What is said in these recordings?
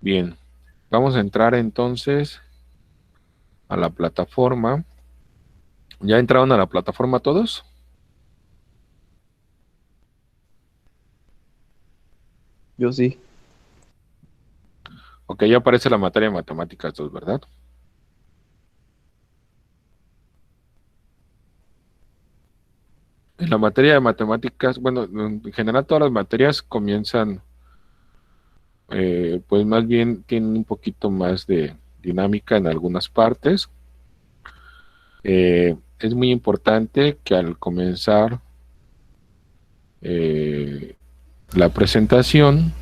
Bien, vamos a entrar entonces a la plataforma. ¿Ya entraron a la plataforma todos? Yo sí. Ok, ya aparece la materia de matemáticas 2, ¿verdad? En la materia de matemáticas, bueno, en general todas las materias comienzan, pues más bien tienen un poquito más de dinámica en algunas partes. Es muy importante que al comenzar eh, la presentación,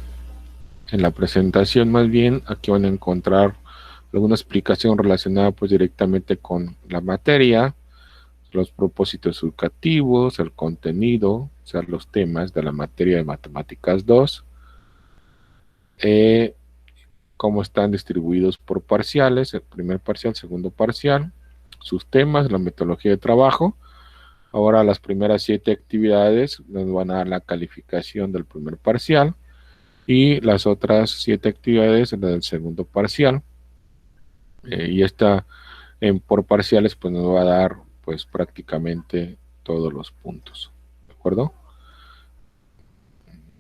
en la presentación más bien, aquí van a encontrar alguna explicación relacionada pues directamente con la materia, los propósitos educativos, el contenido, o sea, los temas de la materia de matemáticas 2, eh, cómo están distribuidos por parciales, el primer parcial, segundo parcial, sus temas, la metodología de trabajo. Ahora las primeras 7 actividades nos van a dar la calificación del primer parcial y las otras 7 actividades la del segundo parcial. Y esta por parciales pues nos va a dar pues prácticamente todos los puntos. ¿De acuerdo?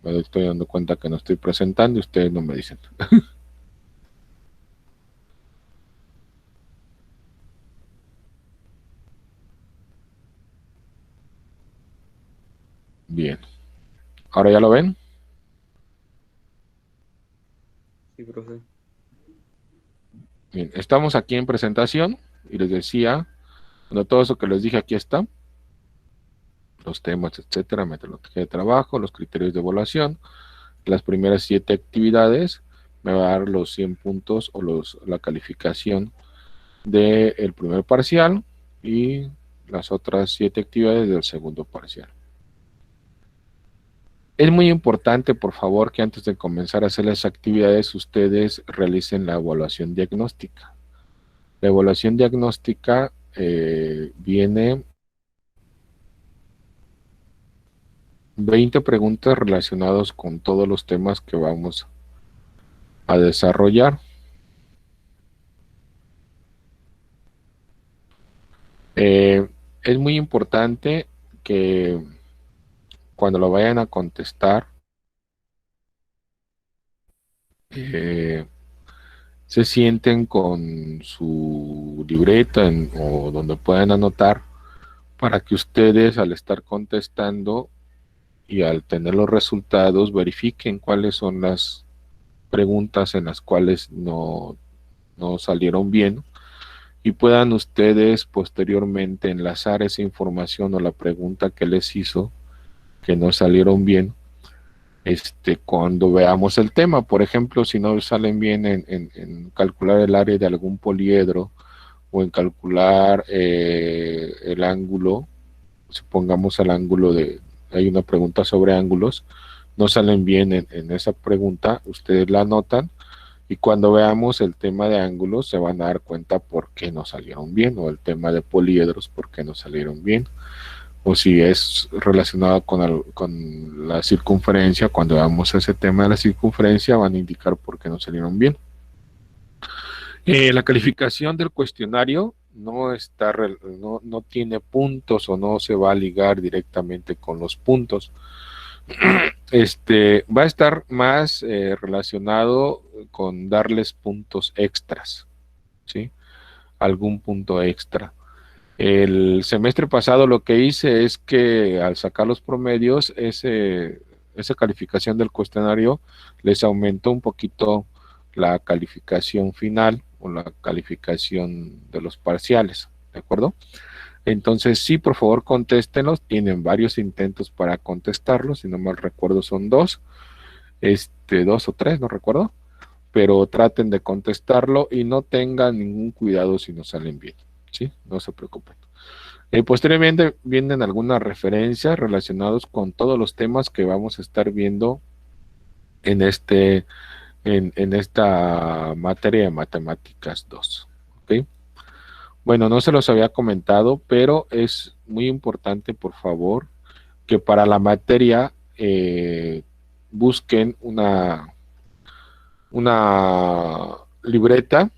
Me estoy dando cuenta que no estoy presentando y ustedes no me dicen. Bien. ¿Ahora ya lo ven? Sí, profe. Bien. Estamos aquí en presentación y les decía, bueno, todo eso que les dije aquí está, los temas, etcétera, metodología de trabajo, los criterios de evaluación, las primeras 7 actividades, me va a dar los 100 puntos o la calificación del primer parcial y las otras 7 actividades del segundo parcial. Es muy importante, por favor, que antes de comenzar a hacer las actividades, ustedes realicen la evaluación diagnóstica. La evaluación diagnóstica viene 20 preguntas relacionadas con todos los temas que vamos a desarrollar. Eh, es muy importante que cuando lo vayan a contestar, eh, se sienten con su libreta o donde puedan anotar para que ustedes al estar contestando y al tener los resultados verifiquen cuáles son las preguntas en las cuales no salieron bien y puedan ustedes posteriormente enlazar esa información o la pregunta que les hizo que no salieron bien cuando veamos el tema. Por ejemplo, si no salen bien en calcular el área de algún poliedro o en calcular el ángulo, supongamos el ángulo hay una pregunta sobre ángulos, no salen bien en esa pregunta, ustedes la anotan y cuando veamos el tema de ángulos se van a dar cuenta por qué no salieron bien, o el tema de poliedros, por qué no salieron bien, o si es relacionado con la circunferencia, cuando veamos ese tema de la circunferencia van a indicar por qué no salieron bien. La calificación del cuestionario no tiene puntos o no se va a ligar directamente con los puntos. Va a estar más relacionado con darles puntos extras, ¿sí? Algún punto extra. El semestre pasado lo que hice es que al sacar los promedios, esa calificación del cuestionario les aumentó un poquito la calificación final o la calificación de los parciales, ¿de acuerdo? Entonces, sí, por favor, contéstenlos. Tienen varios intentos para contestarlos. Si no mal recuerdo, son dos. 2 o 3, no recuerdo. Pero traten de contestarlo y no tengan ningún cuidado si no salen bien. ¿Sí? No se preocupen. Posteriormente vienen algunas referencias relacionadas con todos los temas que vamos a estar viendo en, en esta materia de matemáticas 2. ¿Ok? Bueno, no se los había comentado, pero es muy importante, por favor, que para la materia busquen una libreta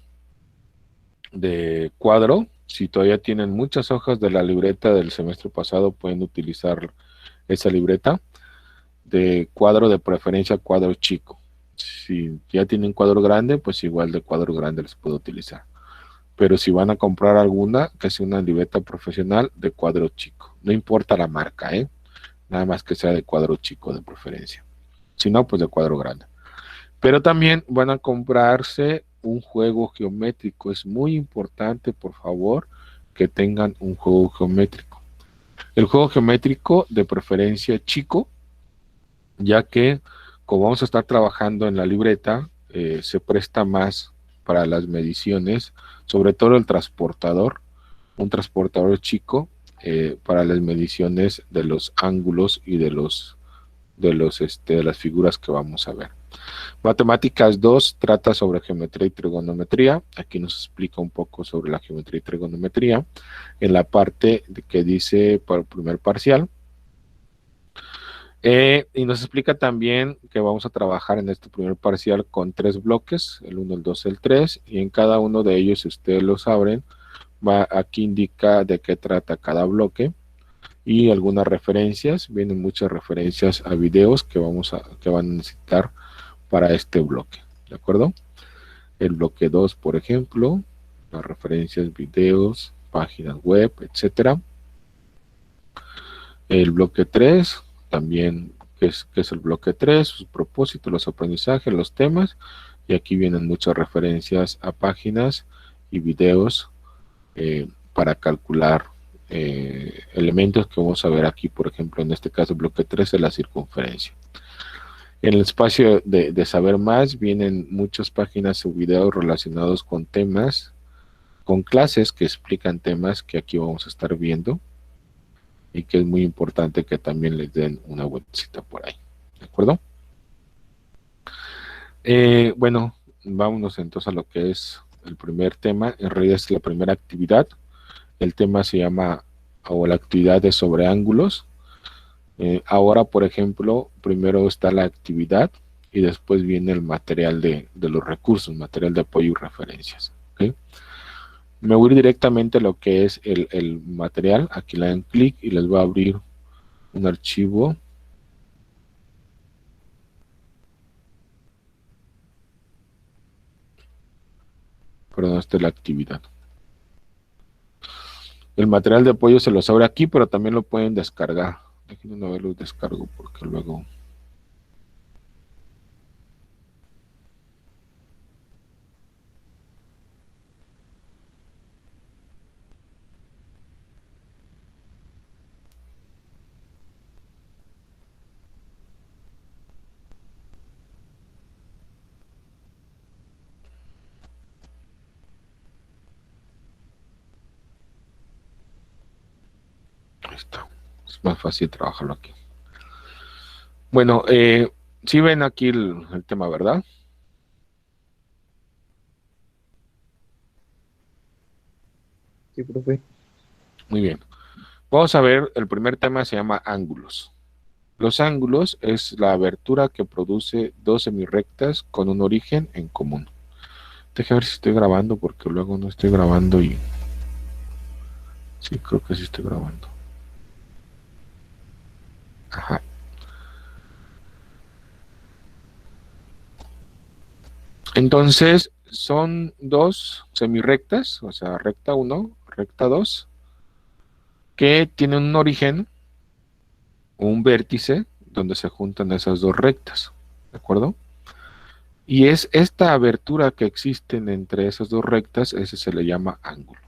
de cuadro. Si todavía tienen muchas hojas de la libreta del semestre pasado, pueden utilizar esa libreta de cuadro, de preferencia cuadro chico. Si ya tienen cuadro grande, pues igual de cuadro grande les puedo utilizar. Pero si van a comprar alguna, que sea una libreta profesional de cuadro chico. No importa la marca, ¿eh? Nada más que sea de cuadro chico de preferencia. Si no, pues de cuadro grande. Pero también van a comprarse un juego geométrico. Es muy importante, por favor, que tengan un juego geométrico. El juego geométrico de preferencia chico, ya que como vamos a estar trabajando en la libreta, se presta más para las mediciones, sobre todo el transportador, un transportador chico para las mediciones de los ángulos y de las figuras que vamos a ver. Matemáticas 2 trata sobre geometría y trigonometría. Aquí nos explica un poco sobre la geometría y trigonometría en la parte que dice para el primer parcial. Y nos explica también que vamos a trabajar en este primer parcial con 3 bloques, el 1, el 2, el 3, y en cada uno de ellos, si ustedes los abren, aquí indica de qué trata cada bloque y algunas referencias. Vienen muchas referencias a videos que van a necesitar para este bloque, ¿de acuerdo? El bloque 2, por ejemplo, las referencias, videos, páginas web, etcétera. El bloque 3, también, ¿qué es el bloque 3? Sus propósitos, los aprendizajes, los temas, y aquí vienen muchas referencias a páginas y videos para calcular elementos que vamos a ver aquí, por ejemplo, en este caso, bloque 3 es la circunferencia. En el espacio de saber más vienen muchas páginas o videos relacionados con temas, con clases que explican temas que aquí vamos a estar viendo y que es muy importante que también les den una vueltecita por ahí. ¿De acuerdo? Bueno, vámonos entonces a lo que es el primer tema. En realidad es la primera actividad. El tema se llama, o la actividad es sobre ángulos. Ahora, por ejemplo, primero está la actividad y después viene el material de los recursos, material de apoyo y referencias. ¿Okay? Me voy a ir directamente a lo que es el material. Aquí le dan clic y les va a abrir un archivo. Perdón, esta es la actividad. El material de apoyo se los abre aquí, pero también lo pueden descargar. Aquí no ver los descargo porque luego... Ahí está. Es más fácil trabajarlo aquí. Bueno, sí ven aquí el tema, ¿verdad? Sí, profe. Muy bien. Vamos a ver, el primer tema se llama ángulos. Los ángulos es la abertura que produce dos semirrectas con un origen en común. Deja ver si estoy grabando porque luego no estoy grabando y... Sí, creo que sí estoy grabando. Ajá. Entonces, son dos semirrectas, o sea, recta 1, recta 2, que tienen un origen, un vértice, donde se juntan esas dos rectas, ¿de acuerdo? Y es esta abertura que existen entre esas dos rectas, ese se le llama ángulo.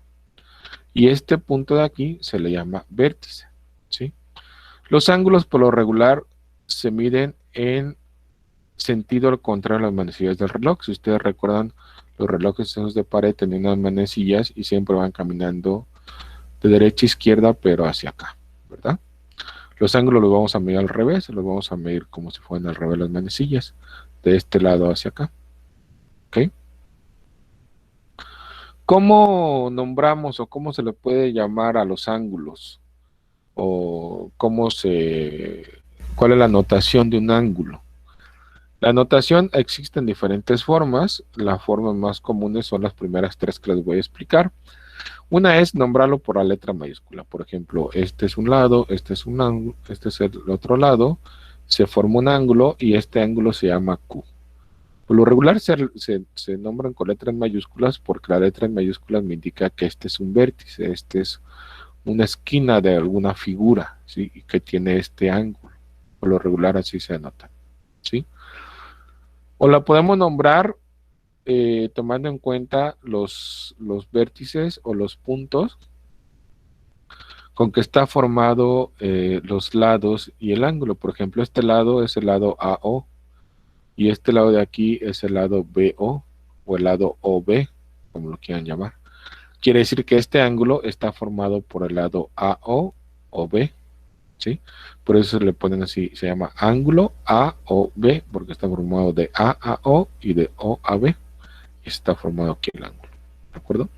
Y este punto de aquí se le llama vértice, ¿sí? Los ángulos por lo regular se miden en sentido al contrario a las manecillas del reloj. Si ustedes recuerdan, los relojes esos de pared tenían unas manecillas y siempre van caminando de derecha a izquierda, pero hacia acá, ¿verdad? Los ángulos los vamos a medir al revés, los vamos a medir como si fueran al revés las manecillas, de este lado hacia acá. ¿Ok? ¿Cómo nombramos o cómo se le puede llamar a los ángulos? ¿O cuál es la notación de un ángulo? La notación existe en diferentes formas. Las formas más comunes son las primeras tres que les voy a explicar. Una es nombrarlo por la letra mayúscula. Por ejemplo, este es un lado, este es un ángulo, este es el otro lado. Se forma un ángulo y este ángulo se llama Q. Por lo regular se nombran con letras mayúsculas porque la letra en mayúsculas me indica que este es un vértice, este es una esquina de alguna figura, ¿sí? Y que tiene este ángulo. Por lo regular así se anota, ¿sí? O la podemos nombrar tomando en cuenta los vértices o los puntos con que está formado los lados y el ángulo. Por ejemplo, este lado es el lado AO y este lado de aquí es el lado BO o el lado OB, como lo quieran llamar. Quiere decir que este ángulo está formado por el lado AO o B, ¿sí? Por eso le ponen así, se llama ángulo AOB, porque está formado de A a O y de O a B, y está formado aquí el ángulo, ¿de acuerdo?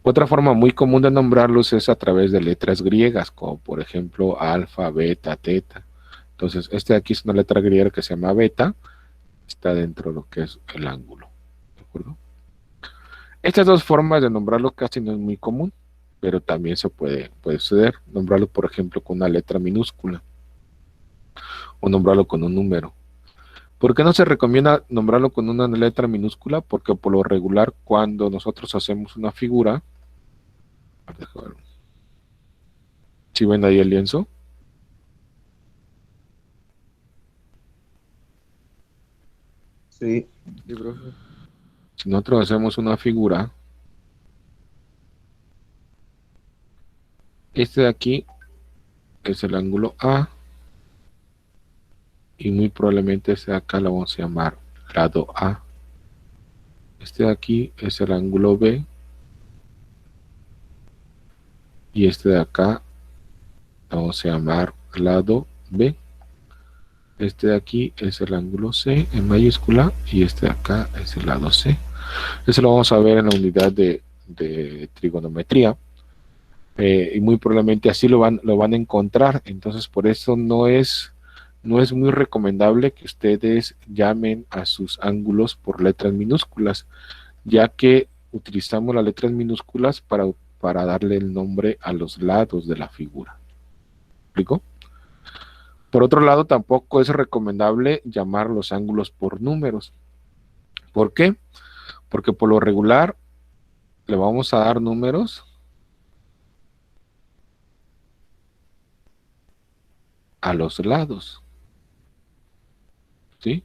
Otra forma muy común de nombrarlos es a través de letras griegas, como por ejemplo alfa, beta, teta. Entonces, este de aquí es una letra griega que se llama beta, está dentro de lo que es el ángulo, ¿de acuerdo? Estas dos formas de nombrarlo casi no es muy común, pero también puede suceder. Nombrarlo, por ejemplo, con una letra minúscula o nombrarlo con un número. ¿Por qué no se recomienda nombrarlo con una letra minúscula? Porque por lo regular, cuando nosotros hacemos una figura, si ven ahí el lienzo, Sí, sí, profe. si nosotros hacemos una figura, este de aquí es el ángulo A y muy probablemente este de acá lo vamos a llamar lado A. Este de aquí es el ángulo B y este de acá lo vamos a llamar lado B. Este de aquí es el ángulo C en mayúscula y este de acá es el lado C. Eso lo vamos a ver en la unidad de trigonometría. Y muy probablemente así lo van a encontrar. Entonces, por eso no es muy recomendable que ustedes llamen a sus ángulos por letras minúsculas, ya que utilizamos las letras minúsculas para darle el nombre a los lados de la figura. ¿Me explico? Por otro lado, tampoco es recomendable llamar los ángulos por números. ¿Por qué? Porque por lo regular le vamos a dar números a los lados, ¿sí?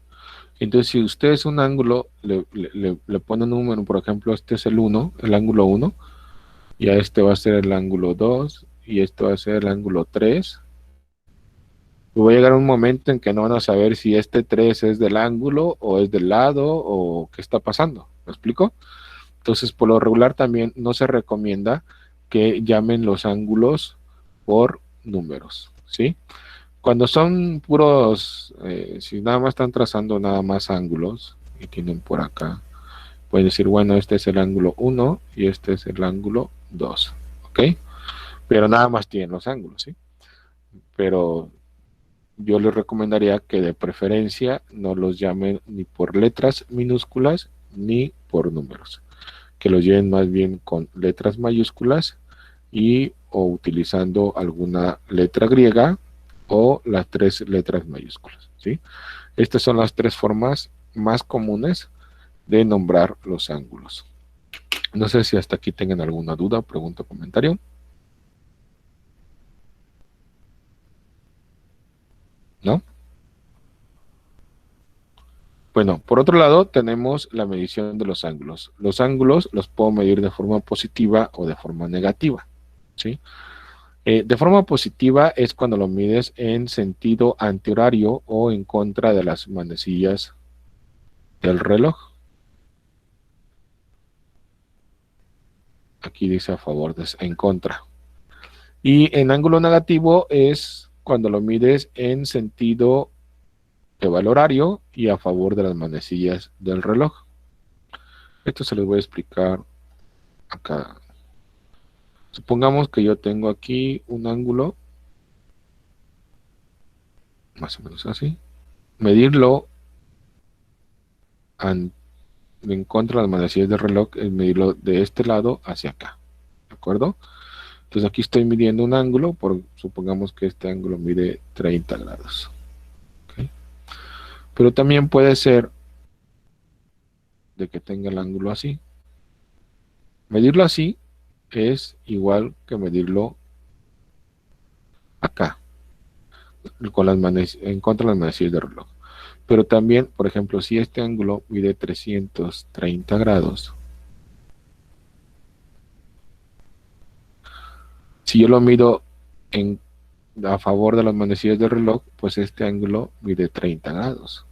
Entonces, si usted es un ángulo, le pone un número, por ejemplo, este es el 1, el ángulo 1, y a este va a ser el ángulo 2, y esto va a ser el ángulo 3. Y va a llegar un momento en que no van a saber si este 3 es del ángulo, o es del lado, o qué está pasando. ¿Me explico? Entonces, por lo regular también no se recomienda que llamen los ángulos por números, ¿sí? Cuando son puros, si nada más están trazando nada más ángulos y tienen por acá, pueden decir, bueno, este es el ángulo 1 y este es el ángulo 2, ¿ok? Pero nada más tienen los ángulos, ¿sí? Pero yo les recomendaría que de preferencia no los llamen ni por letras minúsculas ni por números, que los lleven más bien con letras mayúsculas y o utilizando alguna letra griega o las tres letras mayúsculas, ¿sí? Estas son las tres formas más comunes de nombrar los ángulos. No sé si hasta aquí tengan alguna duda, pregunta o comentario. ¿No? Bueno, por otro lado tenemos la medición de los ángulos. Los ángulos los puedo medir de forma positiva o de forma negativa, ¿sí? De forma positiva es cuando lo mides en sentido antihorario o en contra de las manecillas del reloj. Aquí dice a favor, en contra. Y en ángulo negativo es cuando lo mides en sentido que va al horario y a favor de las manecillas del reloj. Esto se los voy a explicar acá. Supongamos que yo tengo aquí un ángulo, más o menos así. Medirlo en contra de las manecillas del reloj es medirlo de este lado hacia acá, ¿de acuerdo? Entonces aquí estoy midiendo un ángulo, supongamos que este ángulo mide 30 grados. ¿Okay? Pero también puede ser de que tenga el ángulo así. Medirlo así es igual que medirlo acá, en contra de las manecillas del reloj. Pero también, por ejemplo, si este ángulo mide 330 grados, si yo lo mido a favor de las manecillas del reloj, pues este ángulo mide 30 grados.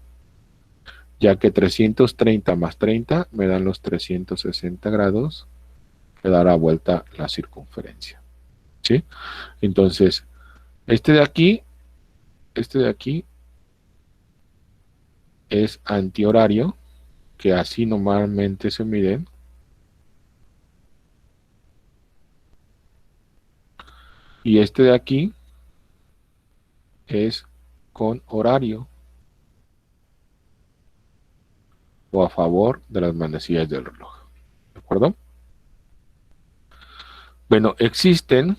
Ya que 330 más 30 me dan los 360 grados que dará vuelta la circunferencia. ¿Sí? Entonces, este de aquí es antihorario, que así normalmente se miden. Y este de aquí es con horario o a favor de las manecillas del reloj. ¿De acuerdo? Bueno, existen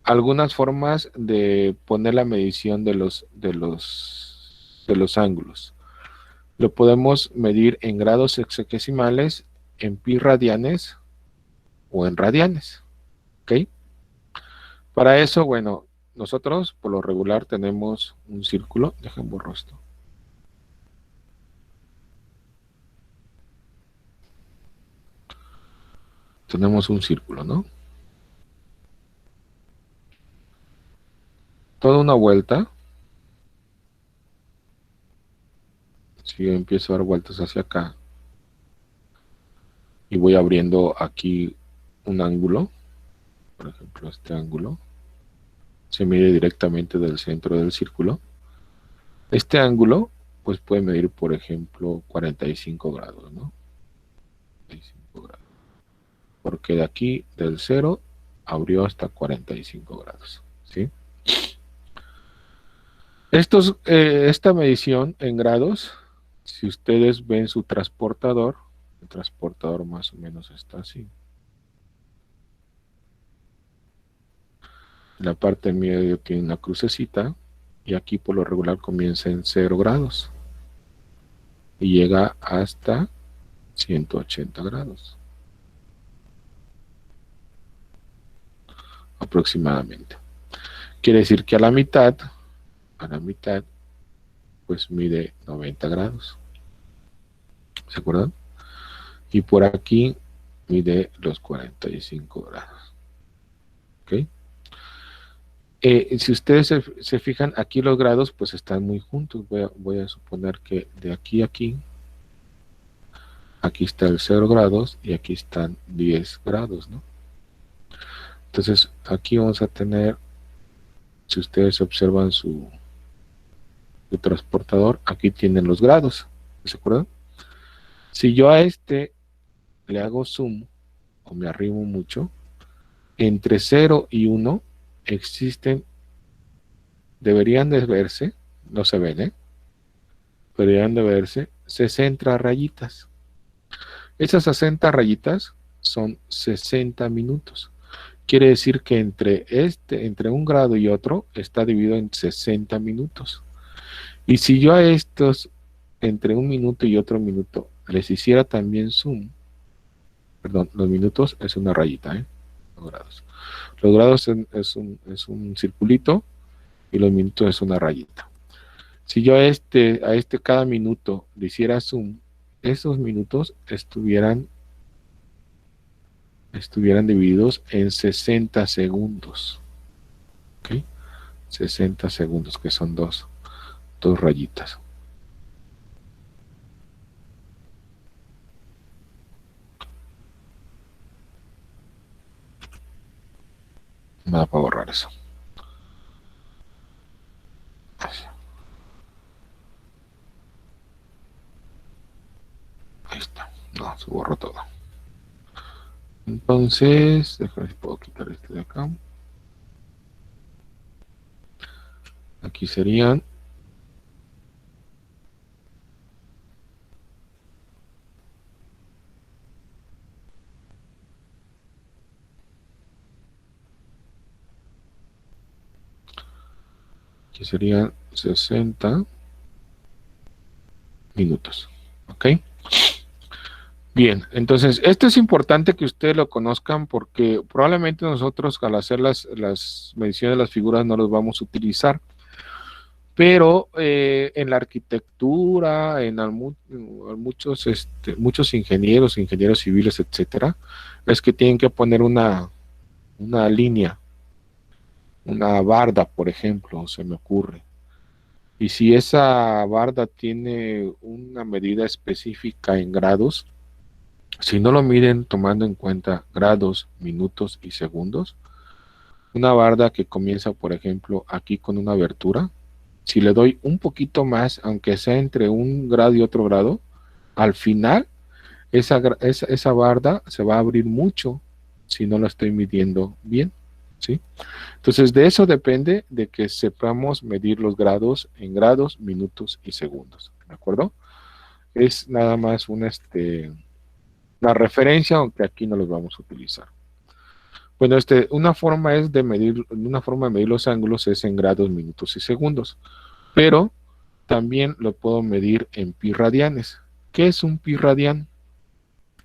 algunas formas de poner la medición de los ángulos. Lo podemos medir en grados sexagesimales, en pi radianes o en radianes. ¿Ok? Para eso, bueno, nosotros por lo regular tenemos un círculo. Dejen borrar esto. Tenemos un círculo, ¿no? Toda una vuelta. Si yo empiezo a dar vueltas hacia acá y voy abriendo aquí un ángulo, por ejemplo este ángulo, se mide directamente del centro del círculo. Este ángulo pues puede medir, por ejemplo, 45 grados, ¿no? 45 grados. Porque de aquí, del 0, abrió hasta 45 grados, ¿sí? Esta medición en grados, si ustedes ven su transportador, el transportador más o menos está así. En la parte en medio tiene una crucecita y aquí por lo regular comienza en 0 grados y llega hasta 180 grados aproximadamente. Quiere decir que a la mitad pues mide 90 grados. ¿Se acuerdan? Y por aquí mide los 45 grados. ¿Ok? Si ustedes se fijan, aquí los grados pues están muy juntos. Voy a suponer que de aquí a aquí está el 0 grados y aquí están 10 grados, ¿no? Entonces aquí vamos a tener, si ustedes observan su transportador, aquí tienen los grados. ¿Se acuerdan? Si yo a este le hago zoom o me arrimo mucho, entre 0 y 1 existen, deberían de verse, no se ven, deberían de verse 60 rayitas. Esas 60 rayitas son 60 minutos. Quiere decir que entre un grado y otro está dividido en 60 minutos. Y si yo a estos, entre un minuto y otro minuto, les hiciera también zoom, perdón, los minutos es una rayita, los grados. Los grados es un circulito y los minutos es una rayita. Si yo a este cada minuto le hiciera zoom, esos minutos estuvieran divididos en 60 segundos. ¿Ok? 60 segundos, que son dos rayitas. Nada para borrar eso. Ahí está. No, se borró todo. Entonces, déjame ver si puedo quitar este de acá. Aquí serían aquí serían 60 minutos. ¿Ok? Bien, entonces esto es importante que ustedes lo conozcan porque probablemente nosotros al hacer las mediciones de las figuras no los vamos a utilizar, pero en la arquitectura, muchos, muchos ingenieros, ingenieros civiles, etcétera, es que tienen que poner una línea, una barda, por ejemplo, se me ocurre. Y si esa barda tiene una medida específica en grados, si no lo miden tomando en cuenta grados, minutos y segundos, una barda que comienza, por ejemplo, aquí con una abertura, si le doy un poquito más, aunque sea entre un grado y otro grado, al final esa barda se va a abrir mucho si no la estoy midiendo bien, ¿sí? Entonces, de eso depende de que sepamos medir los grados en grados, minutos y segundos, ¿de acuerdo? Es nada más una referencia, aunque aquí no los vamos a utilizar. Bueno, una forma de medir los ángulos es en grados, minutos y segundos, pero también lo puedo medir en pi radianes. ¿Qué es un pi radian?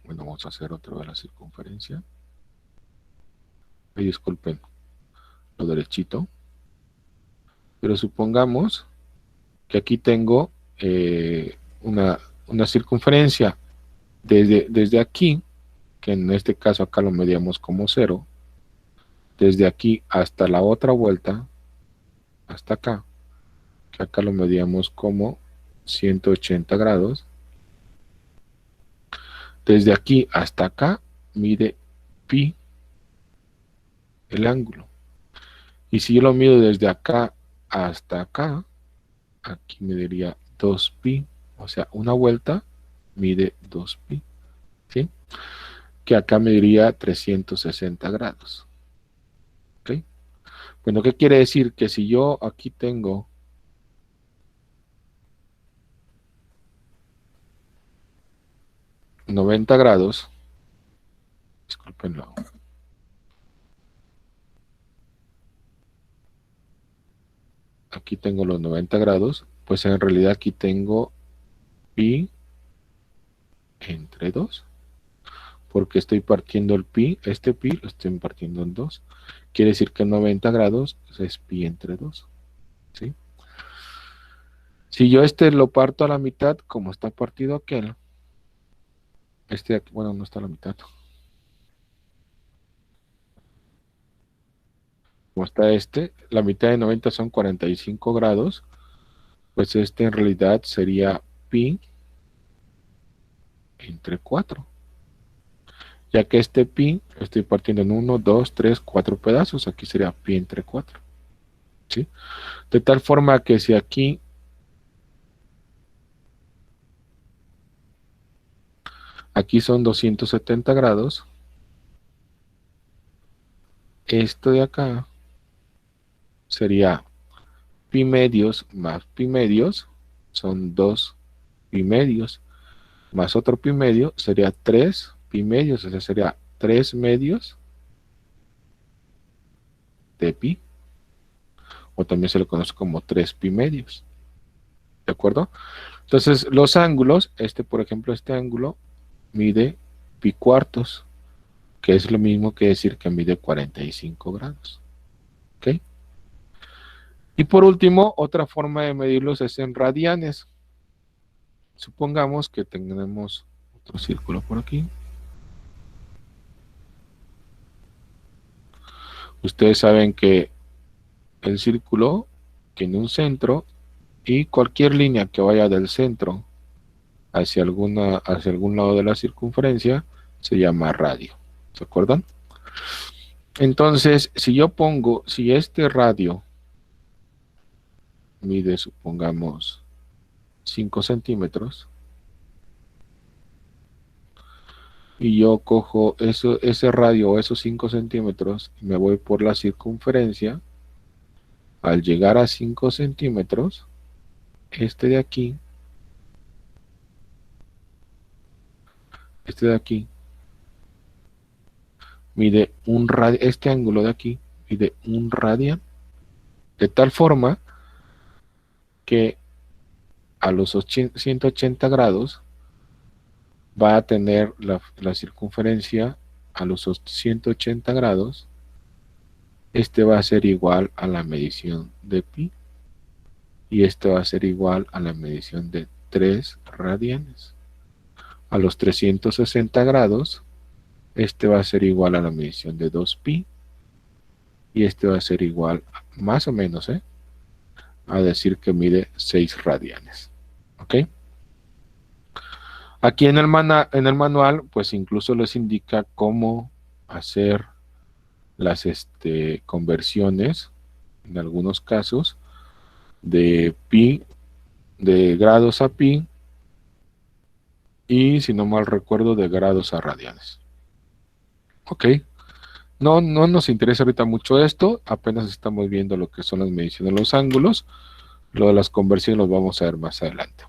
Bueno, vamos a hacer otro de la circunferencia. Ay, disculpen, lo derechito. Pero supongamos que aquí tengo una circunferencia desde aquí, que en este caso acá lo medíamos como 0, desde aquí hasta la otra vuelta, hasta acá, que acá lo medíamos como 180 grados. Desde aquí hasta acá mide pi el ángulo. Y si yo lo mido desde acá hasta acá, aquí mediría 2pi, o sea, una vuelta mide 2pi, ¿sí? Que acá mediría 360 grados. ¿Ok? Bueno, ¿qué quiere decir? Que si yo aquí tengo $90, discúlpenlo, aquí tengo los 90 grados, pues en realidad aquí tengo pi entre 2, porque estoy partiendo el pi, este pi lo estoy partiendo en 2. Quiere decir que 90 grados es pi entre 2, ¿sí? Si yo lo parto a la mitad, como está partido aquel, aquí, bueno, no está a la mitad, como está la mitad de 90 son 45 grados, pues en realidad sería pi entre 4, ya que este pi estoy partiendo en 1, 2, 3, 4 pedazos, aquí sería pi entre 4, ¿sí? De tal forma que si aquí son 270 grados, esto de acá sería pi medios más pi medios, son 2 pi medios, más otro pi medio sería 3 pi medios, o sea, sería 3 medios de pi, o también se le conoce como 3 pi medios, ¿de acuerdo? Entonces, los ángulos, por ejemplo, este ángulo mide pi cuartos, que es lo mismo que decir que mide 45 grados, ¿ok? Y por último, otra forma de medirlos es en radianes. Supongamos que tenemos otro círculo por aquí. Ustedes saben que el círculo tiene un centro y cualquier línea que vaya del centro hacia algún lado de la circunferencia se llama radio. ¿Se acuerdan? Entonces, si este radio mide, supongamos, 5 centímetros, y yo cojo ese radio o esos 5 centímetros y me voy por la circunferencia, al llegar a 5 centímetros, este de aquí, mide un radian, este ángulo de aquí mide un radian, de tal forma que a los 180 grados va a tener la circunferencia a los 180 grados, este va a ser igual a la medición de pi, y este va a ser igual a la medición de 3 radianes. A los 360 grados, este va a ser igual a la medición de 2pi, y este va a ser igual, más o menos, a decir que mide 6 radianes. ¿Ok? Aquí en el manual, pues incluso les indica cómo hacer las conversiones, en algunos casos, de pi, de grados a pi, y si no mal recuerdo, de grados a radianes. Ok. No nos interesa ahorita mucho esto, apenas estamos viendo lo que son las mediciones de los ángulos. Lo de las conversiones los vamos a ver más adelante.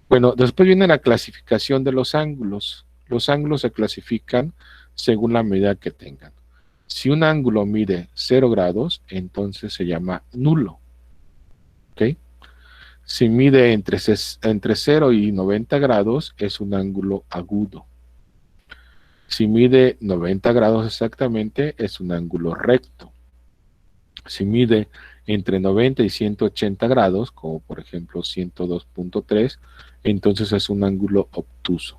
Bueno, después viene la clasificación de los ángulos. Los ángulos se clasifican según la medida que tengan. Si un ángulo mide 0 grados, entonces se llama nulo. ¿Ok? Si mide entre 0 y 90 grados, es un ángulo agudo. Si mide 90 grados exactamente, es un ángulo recto. Si mide entre 90 y 180 grados, como por ejemplo 102.3, entonces es un ángulo obtuso.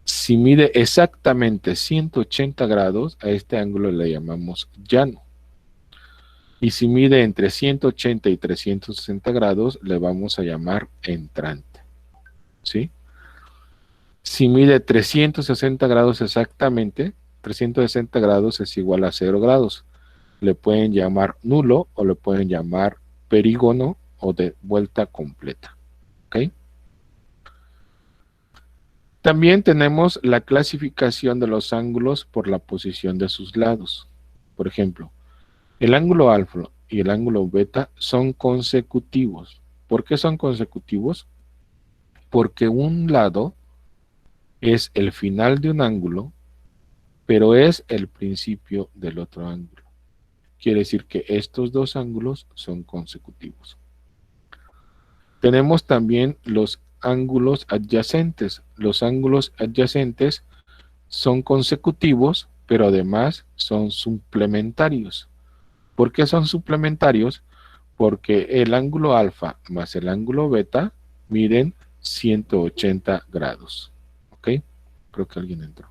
Si mide exactamente 180 grados, a este ángulo le llamamos llano. Y si mide entre 180 y 360 grados, le vamos a llamar entrante. ¿Sí? Si mide 360 grados exactamente, 360 grados es igual a 0 grados. Le pueden llamar nulo o le pueden llamar perígono o de vuelta completa. ¿Ok? También tenemos la clasificación de los ángulos por la posición de sus lados. Por ejemplo, el ángulo alfa y el ángulo beta son consecutivos. ¿Por qué son consecutivos? Porque un lado es el final de un ángulo, pero es el principio del otro ángulo. Quiere decir que estos dos ángulos son consecutivos. Tenemos también los ángulos adyacentes. Los ángulos adyacentes son consecutivos, pero además son suplementarios. ¿Por qué son suplementarios? Porque el ángulo alfa más el ángulo beta miden 180 grados. ¿Ok? Creo que alguien entró.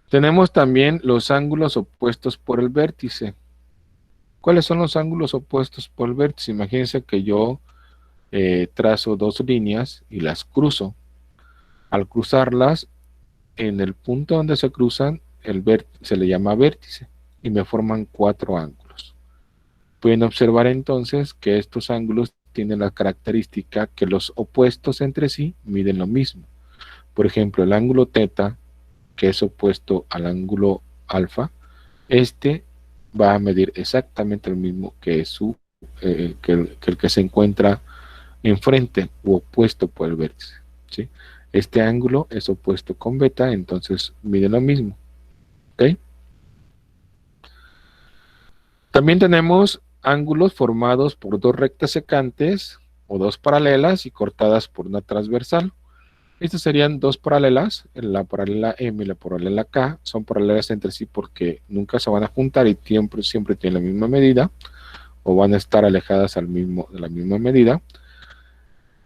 Tenemos también los ángulos opuestos por el vértice. ¿Cuáles son los ángulos opuestos por el vértice? Imagínense que yo trazo dos líneas y las cruzo. Al cruzarlas, en el punto donde se cruzan, se le llama vértice y me forman 4 ángulos. Pueden observar entonces que estos ángulos tienen la característica que los opuestos entre sí miden lo mismo. Por ejemplo, el ángulo teta, que es opuesto al ángulo alfa, este va a medir exactamente el mismo que el que se encuentra enfrente u opuesto por el vértice. ¿Sí? Este ángulo es opuesto con beta, entonces mide lo mismo. ¿Ok? También tenemos ángulos formados por dos rectas secantes o dos paralelas y cortadas por una transversal. Estas serían dos paralelas, la paralela M y la paralela K, son paralelas entre sí porque nunca se van a juntar y siempre tienen la misma medida, o van a estar alejadas de la misma medida.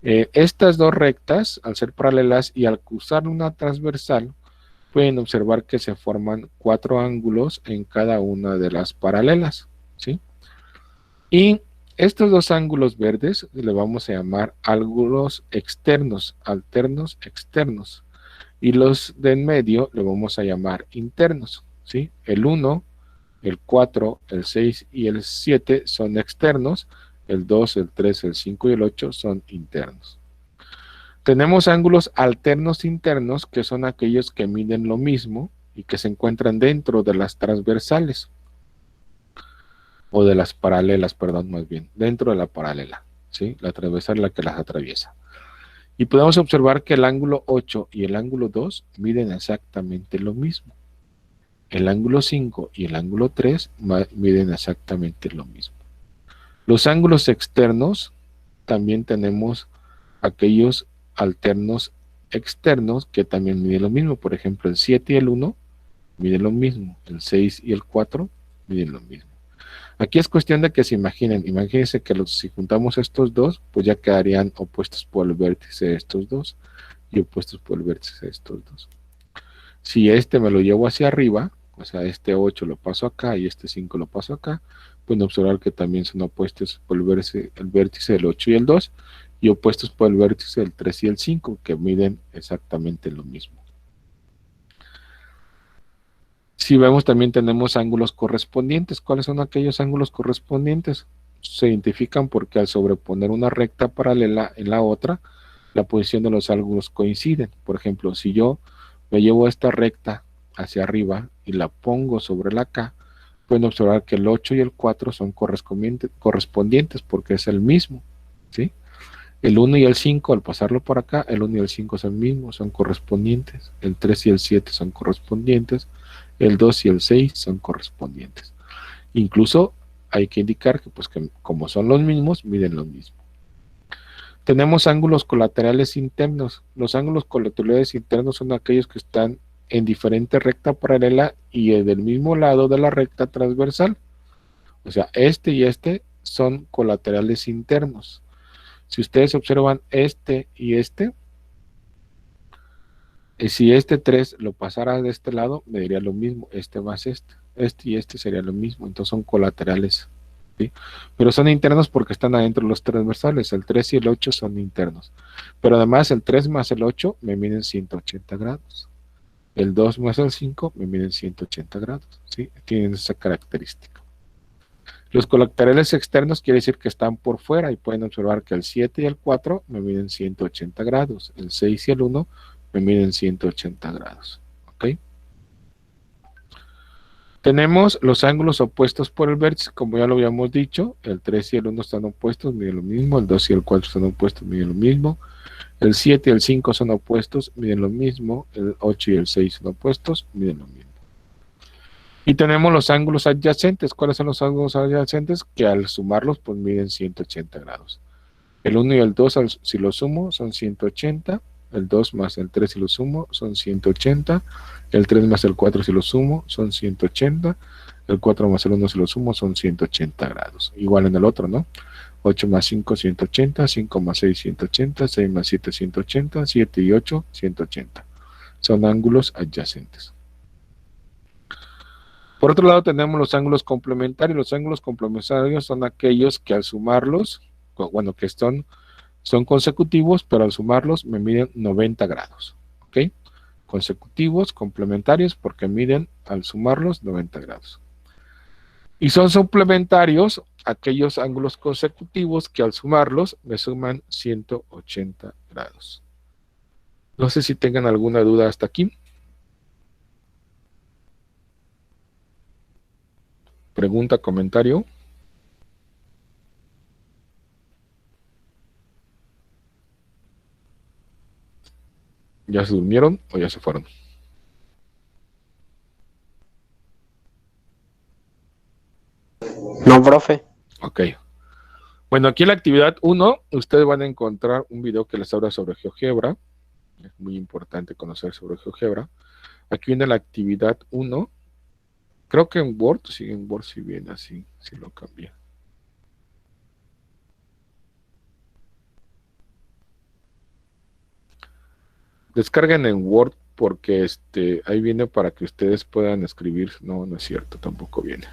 Estas dos rectas, al ser paralelas y al cruzar una transversal, pueden observar que se forman 4 ángulos en cada una de las paralelas, ¿sí? Y estos dos ángulos verdes le vamos a llamar ángulos externos, alternos externos. Y los de en medio le vamos a llamar internos, ¿sí? El 1, el 4, el 6 y el 7 son externos. El 2, el 3, el 5 y el 8 son internos. Tenemos ángulos alternos internos, que son aquellos que miden lo mismo y que se encuentran dentro de las transversales, o de las paralelas, perdón, más bien, dentro de la paralela, ¿sí? La transversal es la que las atraviesa. Y podemos observar que el ángulo 8 y el ángulo 2 miden exactamente lo mismo. El ángulo 5 y el ángulo 3 miden exactamente lo mismo. Los ángulos externos, también tenemos aquellos alternos externos que también miden lo mismo. Por ejemplo, el 7 y el 1 miden lo mismo. El 6 y el 4 miden lo mismo. Aquí es cuestión de que se imaginen. Imagínense que si juntamos estos dos, pues ya quedarían opuestos por el vértice de estos dos y opuestos por el vértice de estos dos. Si este me lo llevo hacia arriba, o sea, este 8 lo paso acá y este 5 lo paso acá, pueden observar que también son opuestos por el vértice del 8 y el 2, y opuestos por el vértice del 3 y el 5, que miden exactamente lo mismo. Si vemos, también tenemos ángulos correspondientes. ¿Cuáles son aquellos ángulos correspondientes? Se identifican porque al sobreponer una recta paralela en la otra, la posición de los ángulos coinciden. Por ejemplo, si yo me llevo esta recta hacia arriba y la pongo sobre la K, pueden observar que el 8 y el 4 son correspondientes porque es el mismo, ¿sí? El 1 y el 5, al pasarlo por acá, el 1 y el 5 son mismos, son correspondientes. El 3 y el 7 son correspondientes. El 2 y el 6 son correspondientes. Incluso hay que indicar que, pues, que como son los mismos, miden lo mismo. Tenemos ángulos colaterales internos. Los ángulos colaterales internos son aquellos que están en diferente recta paralela y del mismo lado de la recta transversal. O sea, este y este son colaterales internos. Si ustedes observan este y este, si este 3 lo pasara de este lado, me diría lo mismo, este más este y este sería lo mismo, entonces son colaterales, ¿sí? Pero son internos porque están adentro de los transversales, el 3 y el 8 son internos, pero además el 3 más el 8 me miden 180 grados, el 2 más el 5 me miden 180 grados, ¿sí? Tienen esa característica. Los colaterales externos quiere decir que están por fuera y pueden observar que el 7 y el 4 me miden 180 grados, el 6 y el 1 me miden 180 grados, ¿ok? Tenemos los ángulos opuestos por el vértice, como ya lo habíamos dicho, el 3 y el 1 están opuestos, miden lo mismo, el 2 y el 4 están opuestos, miden lo mismo, el 7 y el 5 son opuestos, miden lo mismo, el 8 y el 6 son opuestos, miden lo mismo. Y tenemos los ángulos adyacentes. ¿Cuáles son los ángulos adyacentes? Que al sumarlos, pues miden 180 grados. El 1 y el 2, si los sumo, son 180. El 2 más el 3, si lo sumo, son 180. El 3 más el 4, si lo sumo, son 180. El 4 más el 1, si lo sumo, son 180 grados. Igual en el otro, ¿no? 8 más 5, 180. 5 más 6, 180. 6 más 7, 180. 7 y 8, 180. Son ángulos adyacentes. Por otro lado tenemos los ángulos complementarios. Los ángulos complementarios son aquellos que al sumarlos, bueno, que son consecutivos, pero al sumarlos me miden 90 grados. ¿Ok? Consecutivos, complementarios, porque miden al sumarlos 90 grados. Y son suplementarios aquellos ángulos consecutivos que al sumarlos me suman 180 grados. No sé si tengan alguna duda hasta aquí. Pregunta, comentario. ¿Ya se durmieron o ya se fueron? No, profe. Ok. Bueno, aquí en la actividad 1, ustedes van a encontrar un video que les habla sobre GeoGebra. Es muy importante conocer sobre GeoGebra. Aquí viene la actividad 1. Creo que en Word, sí, en Word sí viene así, si lo cambié. Descarguen en Word porque ahí viene para que ustedes puedan escribir. No, no es cierto, tampoco viene.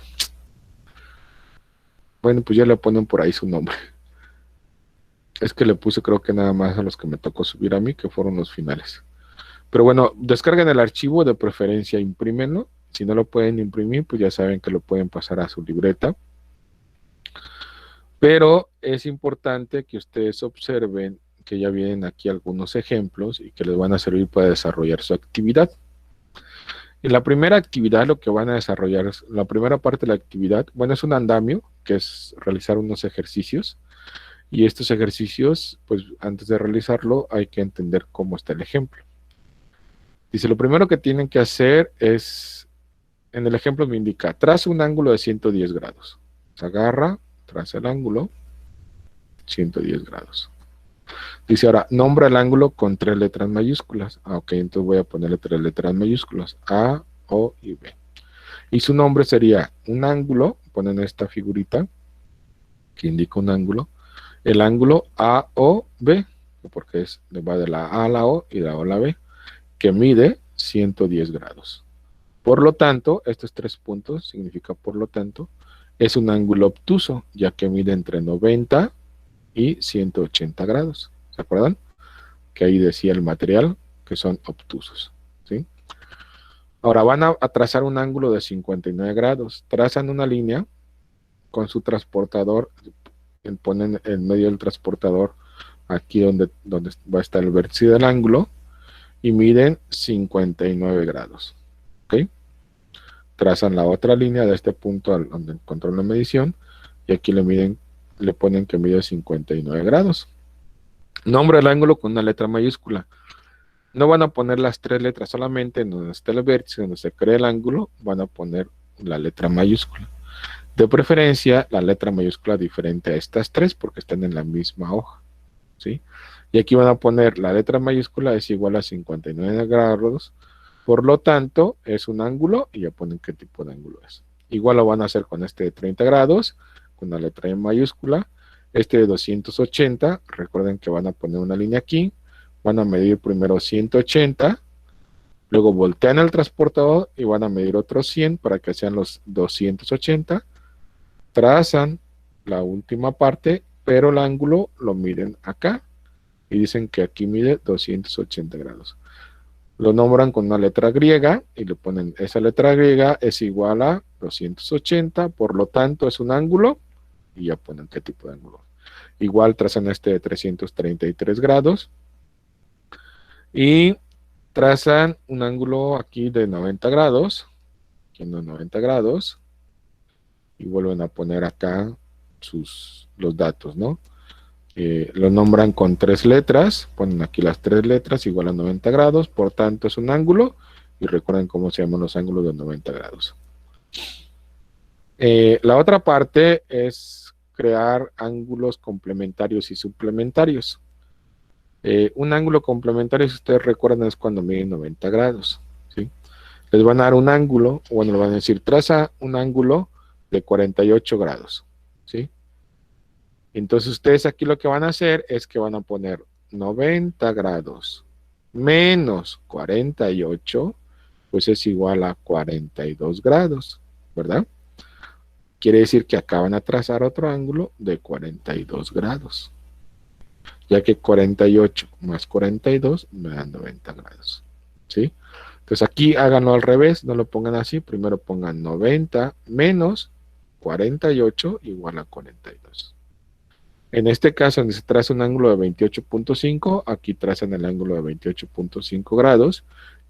Bueno, pues ya le ponen por ahí su nombre. Es que le puse creo que nada más a los que me tocó subir a mí, que fueron los finales. Pero bueno, descarguen el archivo, de preferencia imprímenlo. Si no lo pueden imprimir, pues ya saben que lo pueden pasar a su libreta. Pero es importante que ustedes observen que ya vienen aquí algunos ejemplos y que les van a servir para desarrollar su actividad. En la primera actividad lo que van a desarrollar, la primera parte de la actividad, bueno, es un andamio, que es realizar unos ejercicios, y estos ejercicios, pues antes de realizarlo hay que entender cómo está el ejemplo. Dice, lo primero que tienen que hacer es, en el ejemplo me indica, traza un ángulo de 110 grados. Se agarra, traza el ángulo, 110 grados. Dice ahora, nombra el ángulo con 3 letras mayúsculas. Ok, entonces voy a ponerle 3 letras mayúsculas, A, O y B. Y su nombre sería un ángulo, ponen esta figurita, que indica un ángulo, el ángulo AOB, porque va de la A a la O y de la O a la B, que mide 110 grados. Por lo tanto, estos 3 puntos significa por lo tanto, es un ángulo obtuso, ya que mide entre 90 y 180 grados. ¿Se acuerdan? Que ahí decía el material que son obtusos. ¿Sí? Ahora van a trazar un ángulo de 59 grados. Trazan una línea con su transportador, ponen en medio del transportador aquí donde va a estar el vértice del ángulo y miden 59 grados. ¿Ok? Trazan la otra línea de este punto al donde encontró la medición y aquí le ponen que mide 59 grados. Nombra el ángulo con una letra mayúscula. No van a poner las 3 letras, solamente en donde está el vértice, donde se crea el ángulo, van a poner la letra mayúscula. De preferencia, la letra mayúscula diferente a estas 3 porque están en la misma hoja. ¿Sí? Y aquí van a poner la letra mayúscula es igual a 59 grados, por lo tanto, es un ángulo y ya ponen qué tipo de ángulo es. Igual lo van a hacer con este de 30 grados, con la letra en mayúscula. Este de 280, recuerden que van a poner una línea aquí, van a medir primero 180, luego voltean el transportador y van a medir otros 100 para que sean los 280, trazan la última parte, pero el ángulo lo miden acá y dicen que aquí mide 280 grados. Lo nombran con una letra griega y le ponen esa letra griega es igual a 280, por lo tanto es un ángulo y ya ponen qué tipo de ángulo. Igual trazan este de 333 grados y trazan un ángulo aquí de 90 grados, aquí en 90 grados, y vuelven a poner acá los datos, ¿no? Lo nombran con 3 letras, ponen aquí las 3 letras igual a 90 grados, por tanto es un ángulo, y recuerden cómo se llaman los ángulos de 90 grados. La otra parte es crear ángulos complementarios y suplementarios. Un ángulo complementario, si ustedes recuerdan, es cuando miden 90 grados. ¿Sí? Les van a dar un ángulo, bueno, le van a decir, traza un ángulo de 48 grados. ¿Sí? Entonces ustedes aquí lo que van a hacer es que van a poner 90 grados menos 48, pues es igual a 42 grados, ¿verdad? Quiere decir que acá van a trazar otro ángulo de 42 grados, ya que 48 más 42 me dan 90 grados, ¿sí? Entonces aquí háganlo al revés, no lo pongan así, primero pongan 90 menos 48 igual a 42. En este caso, donde se traza un ángulo de 28.5, aquí trazan el ángulo de 28.5 grados,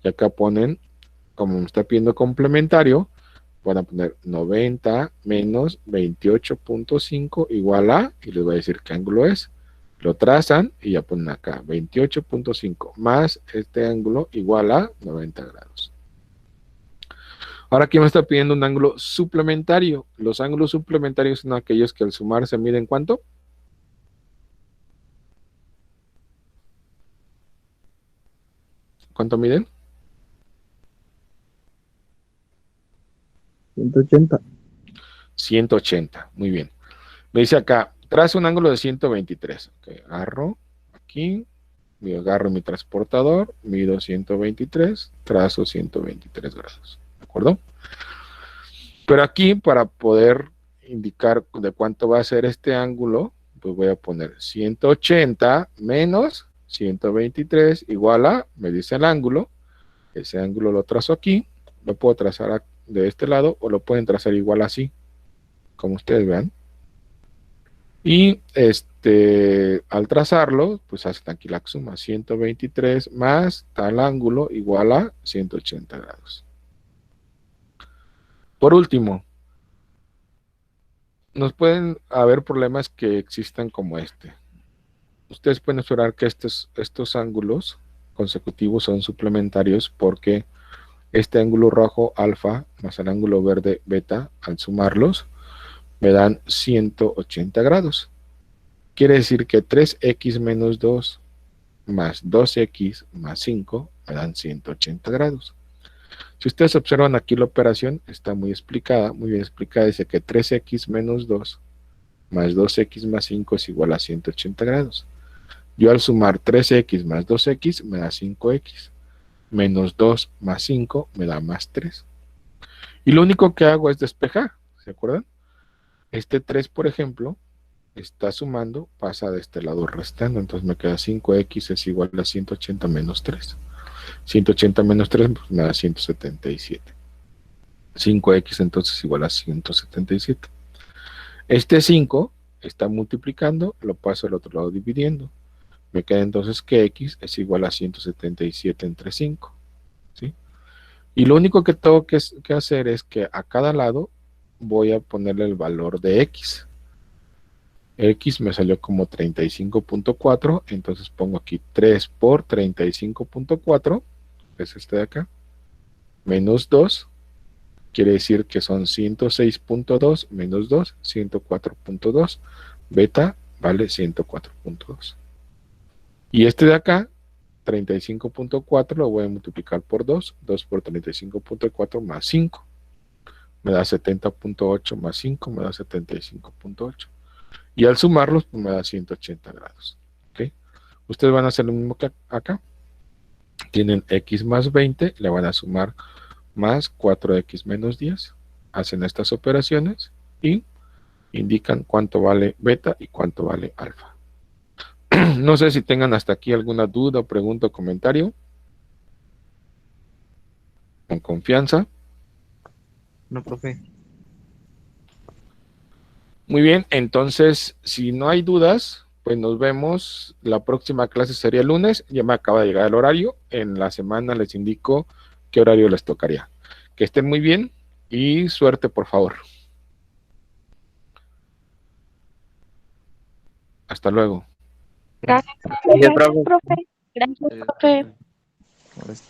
y acá ponen, como me está pidiendo complementario, van a poner 90 menos 28.5 igual a, y les voy a decir qué ángulo es. Lo trazan y ya ponen acá 28.5 más este ángulo igual a 90 grados. Ahora aquí me está pidiendo un ángulo suplementario. Los ángulos suplementarios son aquellos que al sumar se miden ¿cuánto? ¿Cuánto miden? 180. 180, muy bien. Me dice acá, traza un ángulo de 123. Okay, agarro aquí, agarro mi transportador, mido 123, trazo 123 grados. ¿De acuerdo? Pero aquí, para poder indicar de cuánto va a ser este ángulo, pues voy a poner 180 menos 123 igual a, me dice el ángulo, ese ángulo lo trazo aquí, lo puedo trazar de este lado o lo pueden trazar igual así, como ustedes vean. Y al trazarlo, pues hacen aquí la suma, 123 más tal ángulo igual a 180 grados. Por último, nos pueden haber problemas que existan como este. Ustedes pueden observar que estos ángulos consecutivos son suplementarios porque este ángulo rojo alfa más el ángulo verde beta, al sumarlos, me dan 180 grados. Quiere decir que 3x menos 2 más 2x más 5 me dan 180 grados. Si ustedes observan aquí la operación, está muy explicada, muy bien explicada. Dice que 3x menos 2 más 2x más 5 es igual a 180 grados. Yo al sumar 3x más 2x me da 5x, menos 2 más 5 me da más 3. Y lo único que hago es despejar, ¿se acuerdan? Este 3, por ejemplo, está sumando, pasa de este lado restando, entonces me queda 5x es igual a 180 menos 3. 180 menos 3 pues me da 177. 5x entonces igual a 177. Este 5 está multiplicando, lo paso al otro lado dividiendo. Me queda entonces que x es igual a 177 entre 5. ¿Sí? Y lo único que tengo que hacer es que a cada lado voy a ponerle el valor de x. X me salió como 35.4, entonces pongo aquí 3 por 35.4, es este de acá, menos 2, quiere decir que son 106.2 menos 2, 104.2, beta vale 104.2. Y este de acá, 35.4, lo voy a multiplicar por 2, 2 por 35.4 más 5, me da 70.8 más 5, me da 75.8. Y al sumarlos, pues me da 180 grados. ¿Okay? Ustedes van a hacer lo mismo que acá. Tienen x más 20, le van a sumar más 4x menos 10. Hacen estas operaciones y indican cuánto vale beta y cuánto vale alfa. No sé si tengan hasta aquí alguna duda, pregunta o comentario. Con confianza. No, profe. Muy bien, entonces, si no hay dudas, pues nos vemos. La próxima clase sería el lunes. Ya me acaba de llegar el horario. En la semana les indico qué horario les tocaría. Que estén muy bien y suerte, por favor. Hasta luego. Gracias, Gracias, gracias, profe. profe. Gracias, profe. Profe.